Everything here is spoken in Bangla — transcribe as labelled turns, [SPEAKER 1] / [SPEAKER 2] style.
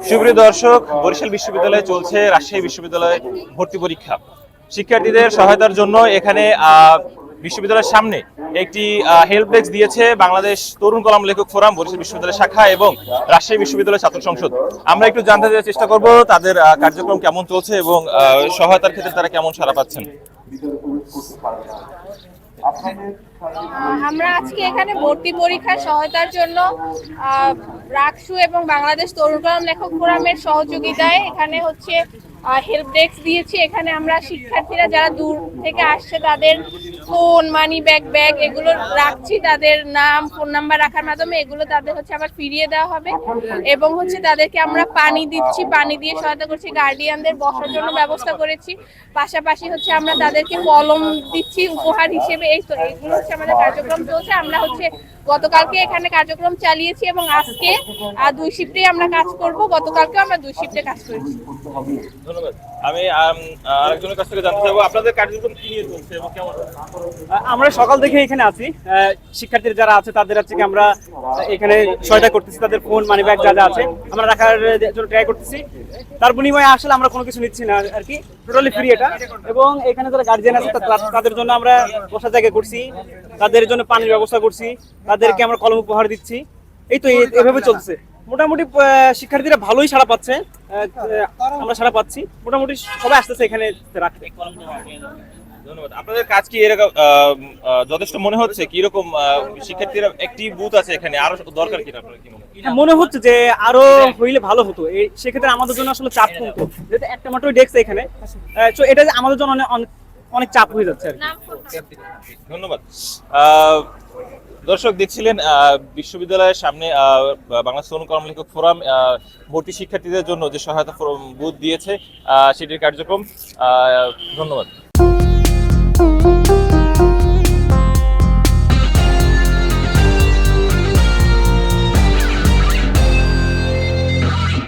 [SPEAKER 1] সুপ্রিয় দর্শক, বরিশাল বিশ্ববিদ্যালয়ে চলছে রাজশাহী বিশ্ববিদ্যালয়ে ভর্তি পরীক্ষা। শিক্ষার্থীদের সহায়তার জন্য এখানে বিশ্ববিদ্যালয়ের সামনে একটি হেল্প ডেস্ক দিয়েছে বাংলাদেশ তরুণ কলাম লেখক ফোরাম, বরিশাল বিশ্ববিদ্যালয় শাখা এবং রাজশাহী বিশ্ববিদ্যালয় ছাত্র সংসদ। আমরা একটু জানতে দেওয়ার চেষ্টা করব তাদের কার্যক্রম কেমন চলছে এবং সহায়তার ক্ষেত্রে তারা কেমন সাড়া পাচ্ছেন।
[SPEAKER 2] আমরা আজকে এখানে ভর্তি পরীক্ষার সহায়তার জন্য রাকসু এবং বাংলাদেশ তরুণ কলাম লেখক ফোরামের সহযোগিতায় এখানে হচ্ছে হেল্প ডেস্ক দিয়েছি। এখানে আমরা শিক্ষার্থীরা যারা দূর থেকে আসছে তাদের ফোন, মানি ব্যাগ এগুলো রাখছি। তাদের নাম, ফোন নাম্বার রাখার মাধ্যমে এগুলো তাদের হচ্ছে আবার ফিরিয়ে দেওয়া হবে। এবং হচ্ছে তাদেরকে আমরা পানি দিচ্ছি, পানি দিয়ে সহায়তা করছি। গার্ডিয়ানদের বসার জন্য ব্যবস্থা করেছি। পাশাপাশি হচ্ছে আমরা তাদেরকে কলম দিচ্ছি উপহার হিসেবে। এই তো এইগুলো হচ্ছে আমাদের কার্যক্রম চলছে। আমরা হচ্ছে গতকালকে এখানে কার্যক্রম চালিয়েছি এবং আজকে 2 শিফটে আমরা কাজ করব। গতকালকে আমরা 2 শিফটে কাজ করেছি।
[SPEAKER 1] ধন্যবাদ। আমি আরেকজনের কাছ থেকে জানতে চাইবো আপনাদের কার্যক্রম কি নিয়ে চলছে এবং কেমন।
[SPEAKER 3] আমরা সকাল থেকে এখানে আছি। শিক্ষার্থীরা যারা আছে তাদের হচ্ছে আমরা এখানে সহায়তা করতেছি। তাদের ফোন, মানি ব্যাগ যা যা আছে আমরা রাখার জন্য ট্রাই করতেছি। তার বিনিময়ে আসলে আমরা কোনো কিছু নিচ্ছি না আর কি, টোটালি ফ্রি এটা। এবং এখানে যারা গার্জিয়ান আছে তাদের জন্য আমরা বসার জায়গা করছি, তাদের জন্য পানির ব্যবস্থা করছি, তাদেরকে আমরা কলম উপহার দিচ্ছি। এই তো এভাবে চলছে। মোটামুটি শিক্ষার্থীরা ভালোই সাড়া পাচ্ছে, আমরা সাড়া পাচ্ছি। মোটামুটি সবাই আসতেছে এখানে রাখতে।
[SPEAKER 1] ধন্যবাদ। আপনাদের কাজ কি এরকম যথেষ্ট মনে হচ্ছে? কি রকম শিক্ষার্থীরা একটি বুথ আছে এখানে, আরো দরকার কিনা আপনার কি মনে হয়?
[SPEAKER 3] মনে হচ্ছে যে আরো হইলে ভালো হতো। সেক্ষেত্রে আমাদের জন্য আসলে চাপ কমতো, যেহেতু একটা মাত্র ডেস্ক এখানে। তো এটা আমাদের জন্য অনেক চাপ হয়ে যাচ্ছে।
[SPEAKER 1] ধন্যবাদ। দর্শক দেখছিলেন বিশ্ববিদ্যালয়ের সামনে বাংলাদেশ তরুণ কলাম লেখক ফোরাম ভর্তি শিক্ষার্থীদের জন্য যে সহায়তা বুথ দিয়েছে সেটির কার্যক্রম। ধন্যবাদ।